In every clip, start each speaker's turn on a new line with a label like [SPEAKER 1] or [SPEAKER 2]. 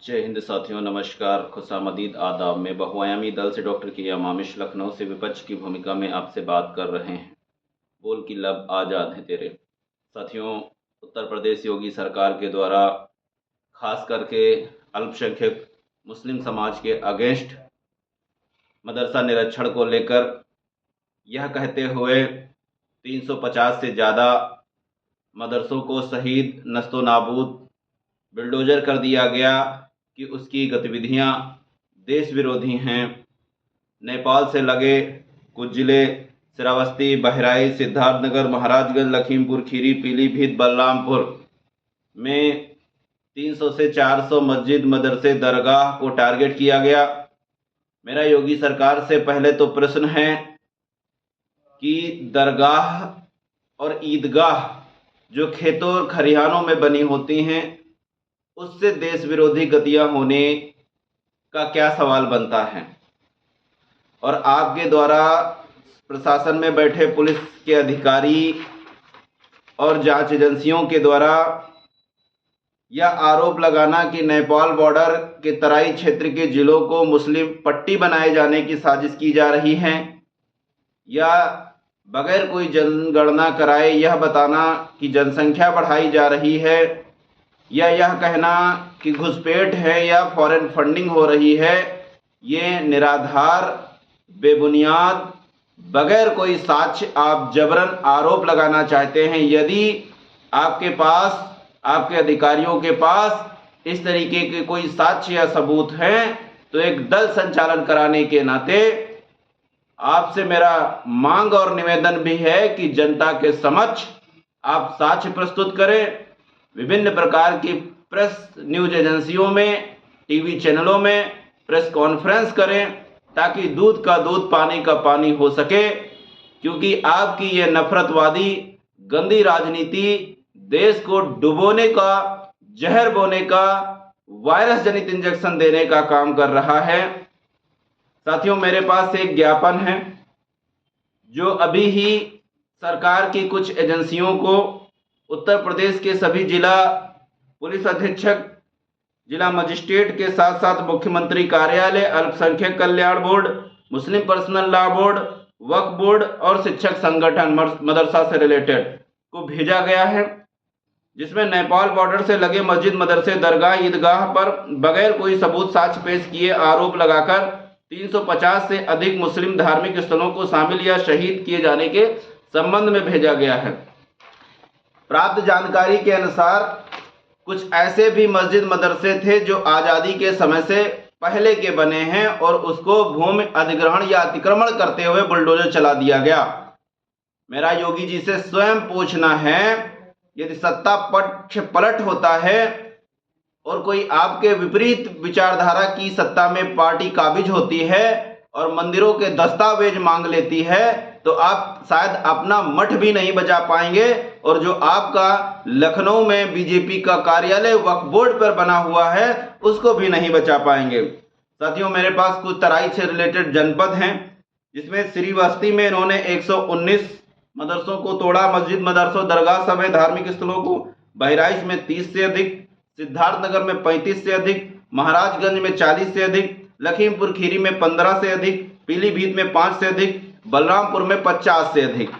[SPEAKER 1] जय हिंद साथियों, नमस्कार, खुशामदीद, आदाब। में बहुआयामी दल से डॉक्टर कियाम आमिश लखनऊ से विपक्ष की भूमिका में आपसे बात कर रहे हैं। बोल की लब आज़ाद है तेरे। साथियों, उत्तर प्रदेश योगी सरकार के द्वारा खास करके अल्पसंख्यक मुस्लिम समाज के अगेंस्ट मदरसा निरीक्षण को लेकर यह कहते हुए 350 से ज़्यादा मदरसों को शहीद नस्तो नाबूद बिल्डोजर कर दिया गया कि उसकी गतिविधियां देश विरोधी हैं। नेपाल से लगे कुछ जिले श्रावस्ती, बहराइच, सिद्धार्थनगर, महाराजगंज, लखीमपुर खीरी, पीलीभीत, बलरामपुर में 300 से 400 मस्जिद, मदरसे, दरगाह को टारगेट किया गया। मेरा योगी सरकार से पहले तो प्रश्न है कि दरगाह और ईदगाह जो खेतों और खरिहानों में बनी होती हैं, उससे देश विरोधी गतियां होने का क्या सवाल बनता है। और आपके द्वारा प्रशासन में बैठे पुलिस के अधिकारी और जांच एजेंसियों के द्वारा यह आरोप लगाना कि नेपाल बॉर्डर के तराई क्षेत्र के जिलों को मुस्लिम पट्टी बनाए जाने की साजिश की जा रही है, या बगैर कोई जनगणना कराए यह बताना कि जनसंख्या बढ़ाई जा रही है, या यह कहना कि घुसपैठ है या फॉरेन फंडिंग हो रही है, ये निराधार, बेबुनियाद, बगैर कोई साक्ष्य आप जबरन आरोप लगाना चाहते हैं। यदि आपके पास, आपके अधिकारियों के पास इस तरीके के कोई साक्ष्य या सबूत हैं, तो एक दल संचालन कराने के नाते आपसे मेरा मांग और निवेदन भी है कि जनता के समक्ष आप साक्ष्य प्रस्तुत करें। विभिन्न प्रकार की प्रेस न्यूज एजेंसियों में, टीवी चैनलों में प्रेस कॉन्फ्रेंस करें, ताकि दूध का दूध, पानी का पानी हो सके। क्योंकि आपकी ये नफरतवादी गंदी राजनीति देश को डुबोने का, जहर बोने का, वायरस जनित इंजेक्शन देने का काम कर रहा है। साथियों, मेरे पास एक ज्ञापन है जो अभी ही सरकार की कुछ एजेंसियों को उत्तर प्रदेश के सभी जिला पुलिस अधीक्षक, जिला मजिस्ट्रेट के साथ साथ मुख्यमंत्री कार्यालय, अल्पसंख्यक कल्याण बोर्ड, मुस्लिम पर्सनल लॉ बोर्ड, वक्फ बोर्ड और शिक्षक संगठन मदरसा से रिलेटेड को भेजा गया है, जिसमें नेपाल बॉर्डर से लगे मस्जिद, मदरसे, दरगाह, ईदगाह पर बगैर कोई सबूत साक्ष्य पेश किए आरोप लगाकर 350 से अधिक मुस्लिम धार्मिक स्थलों को शामिल या शहीद किए जाने के संबंध में भेजा गया है। प्राप्त जानकारी के अनुसार कुछ ऐसे भी मस्जिद, मदरसे थे जो आज़ादी के समय से पहले के बने हैं और उसको भूमि अधिग्रहण या अतिक्रमण करते हुए बुलडोजर चला दिया गया। मेरा योगी जी से स्वयं पूछना है, यदि सत्ता पक्ष पलट होता है और कोई आपके विपरीत विचारधारा की सत्ता में पार्टी काबिज होती है और मंदिरों के दस्तावेज मांग लेती है, तो आप शायद अपना मठ भी नहीं बचा पाएंगे, और जो आपका लखनऊ में बीजेपी का कार्यालय वक्फ बोर्ड पर बना हुआ है उसको भी नहीं बचा पाएंगे। साथियों, मेरे पास कुछ तराई से रिलेटेड जनपद हैं, जिसमें श्रीवस्ती में इन्होंने 119 मदरसों को तोड़ा, मस्जिद, मदरसों, दरगाह समेत धार्मिक स्थलों को। बहराइच में 30 से अधिक, सिद्धार्थनगर में 35 से अधिक, महाराजगंज में 40 से अधिक, लखीमपुर खीरी में 15 से अधिक, पीलीभीत में 5 से अधिक, बलरामपुर में 50 से अधिक।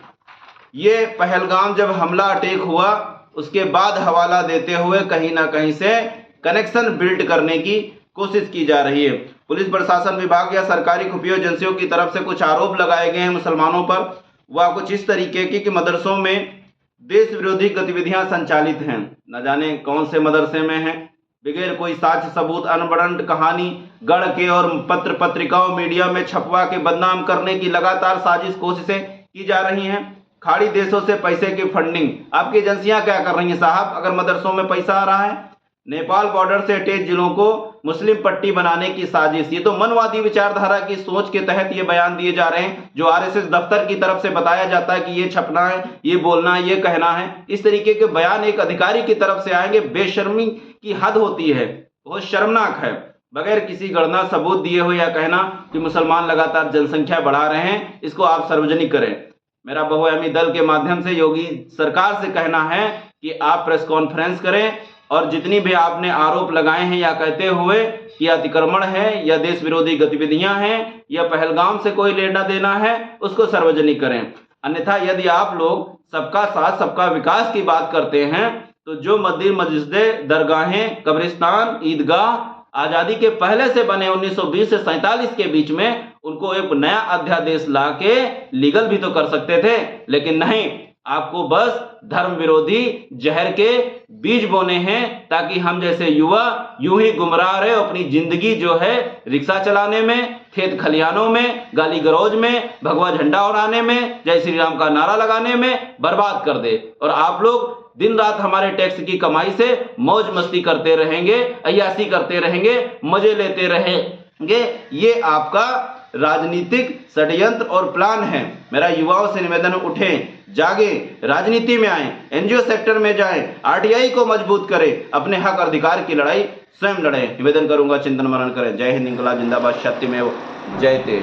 [SPEAKER 1] ये पहलगाम जब हमला अटैक हुआ उसके बाद हवाला देते हुए कहीं ना कहीं से कनेक्शन बिल्ड करने की कोशिश की जा रही है। पुलिस प्रशासन विभाग या सरकारी खुफिया एजेंसियों की तरफ से कुछ आरोप लगाए गए हैं मुसलमानों पर, वह कुछ इस तरीके की कि मदरसों में देश विरोधी गतिविधियां संचालित हैं। न जाने कौन से मदरसे में हैं, बगैर कोई साक्ष्य सबूत अनबड़ंट कहानी गढ़ के और पत्र पत्रिकाओं, मीडिया में छपवा के बदनाम करने की लगातार साजिश कोशिशें की जा रही हैं। खाड़ी देशों से पैसे की फंडिंग आपकी एजेंसियां क्या कर रही हैं साहब? अगर मदरसों में पैसा आ रहा है, नेपाल बॉर्डर से अटैच जिलों को मुस्लिम पट्टी बनाने की साजिश, ये तो मनवादी विचारधारा की सोच के तहत ये बयान दिए जा रहे हैं, जो आरएसएस दफ्तर की तरफ से बताया जाता है कि ये छपना है, ये बोलना है, ये कहना है। इस तरीके के बयान एक अधिकारी की तरफ से आएंगे, बेशर्मी की हद होती है, बहुत शर्मनाक है। बगैर किसी गणना सबूत दिए हुए या कहना कि मुसलमान लगातार जनसंख्या बढ़ा रहे हैं, इसको आप सार्वजनिक करें। मेरा बहुआयामी दल के माध्यम से योगी सरकार से कहना है कि आप प्रेस कॉन्फ्रेंस करें और जितनी भी आपने आरोप लगाए हैं या कहते हुए कि अतिक्रमण है या देश विरोधी गतिविधियां हैं या पहलगाम से कोई लेना देना है, उसको सार्वजनिक करें। अन्यथा यदि आप लोग सबका साथ सबका विकास की बात करते हैं तो जो मंदिर, मस्जिदें, दरगाहें, कब्रिस्तान, ईदगाह आजादी के पहले से बने 1920 से 47 के बीच में, उनको एक नया अध्यादेश लाके लीगल भी तो कर सकते थे, लेकिन नहीं, आपको बस धर्म विरोधी जहर के बीज बोने हैं ताकि हम जैसे युवा यूं ही गुमराह रहे, अपनी जिंदगी जो है रिक्शा चलाने में, खेत खलिहानों में, गाली गलौज में, भगवा झंडा उड़ाने में, जय श्री राम का नारा लगाने में बर्बाद कर दे। और आप लोग दिन रात हमारे टैक्स की कमाई से मौज मस्ती करते रहेंगे, अय्यासी करते रहेंगे, मजे लेते रहेंगे। ये आपका राजनीतिक षड्यंत्र और प्लान है। मेरा युवाओं से निवेदन, उठें, जागें, राजनीति में आएं, एनजीओ सेक्टर में जाएं, आरटीआई को मजबूत करें, अपने हक और अधिकार की लड़ाई स्वयं लड़ें। निवेदन करूंगा, चिंतन मनन करें। जय हिंद, इंकलाब जिंदाबाद, सत्यमेव जयते।